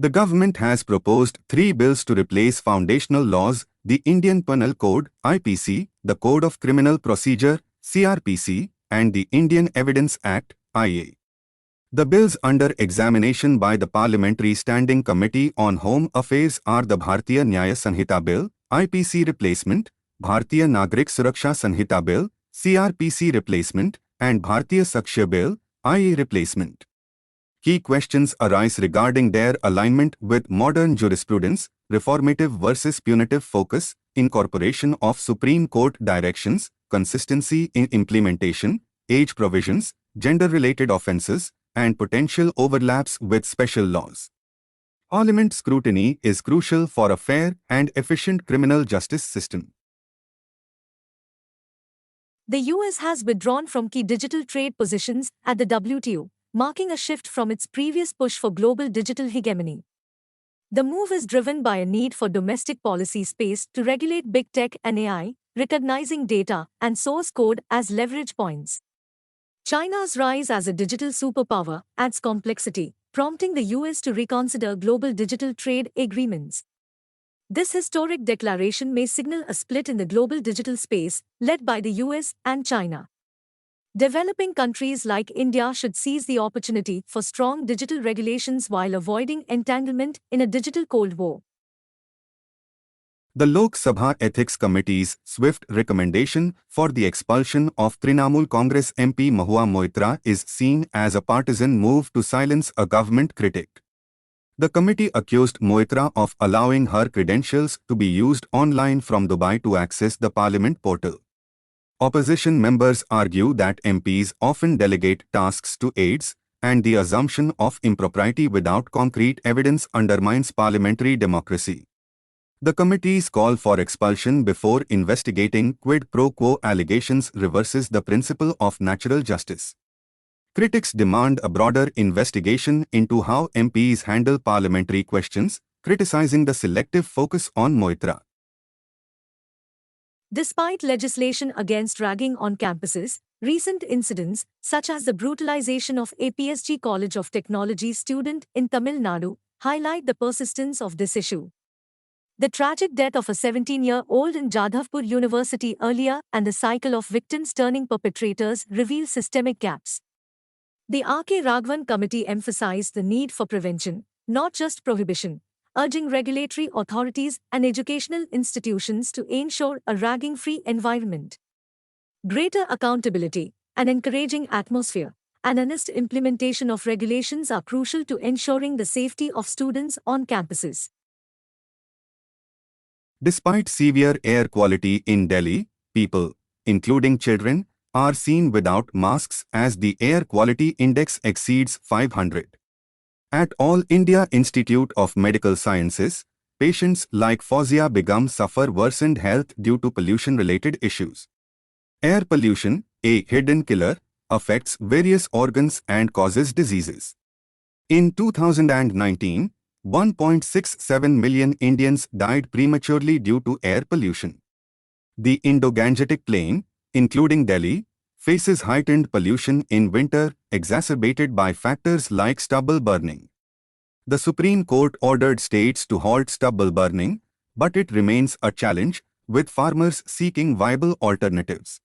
The government has proposed 3 bills to replace foundational laws, the Indian Penal Code (IPC), the Code of Criminal Procedure (CRPC), and the Indian Evidence Act (IA). The bills under examination by the Parliamentary Standing Committee on Home Affairs are the Bharatiya Nyaya Sanhita Bill, IPC replacement, Bharatiya Nagrik Suraksha Sanhita Bill, CRPC replacement, and Bharatiya Sakshya Bill, IA replacement. Key questions arise regarding their alignment with modern jurisprudence, reformative versus punitive focus, incorporation of Supreme Court directions, consistency in implementation, age provisions, gender-related offences, and potential overlaps with special laws. Parliament scrutiny is crucial for a fair and efficient criminal justice system. The US has withdrawn from key digital trade positions at the WTO, marking a shift from its previous push for global digital hegemony. The move is driven by a need for domestic policy space to regulate big tech and AI, recognizing data and source code as leverage points. China's rise as a digital superpower adds complexity, prompting the US to reconsider global digital trade agreements. This historic declaration may signal a split in the global digital space, led by the US and China. Developing countries like India should seize the opportunity for strong digital regulations while avoiding entanglement in a digital Cold War. The Lok Sabha Ethics Committee's swift recommendation for the expulsion of Trinamool Congress MP Mahua Moitra is seen as a partisan move to silence a government critic. The committee accused Moitra of allowing her credentials to be used online from Dubai to access the parliament portal. Opposition members argue that MPs often delegate tasks to aides, and the assumption of impropriety without concrete evidence undermines parliamentary democracy. The committee's call for expulsion before investigating quid pro quo allegations reverses the principle of natural justice. Critics demand a broader investigation into how MPs handle parliamentary questions, criticizing the selective focus on Moitra. Despite legislation against ragging on campuses, recent incidents, such as the brutalization of APSG College of Technology student in Tamil Nadu, highlight the persistence of this issue. The tragic death of a 17-year-old in Jadhavpur University earlier and the cycle of victims turning perpetrators reveal systemic gaps. The R.K. Raghavan Committee emphasized the need for prevention, not just prohibition, urging regulatory authorities and educational institutions to ensure a ragging-free environment. Greater accountability, an encouraging atmosphere, and honest implementation of regulations are crucial to ensuring the safety of students on campuses. Despite severe air quality in Delhi, people, including children, are seen without masks as the air quality index exceeds 500. At All India Institute of Medical Sciences, patients like Fauzia Begum suffer worsened health due to pollution-related issues. Air pollution, a hidden killer, affects various organs and causes diseases. In 2019, 1.67 million Indians died prematurely due to air pollution. The Indo-Gangetic Plain, including Delhi, faces heightened pollution in winter, exacerbated by factors like stubble burning. The Supreme Court ordered states to halt stubble burning, but it remains a challenge, with farmers seeking viable alternatives.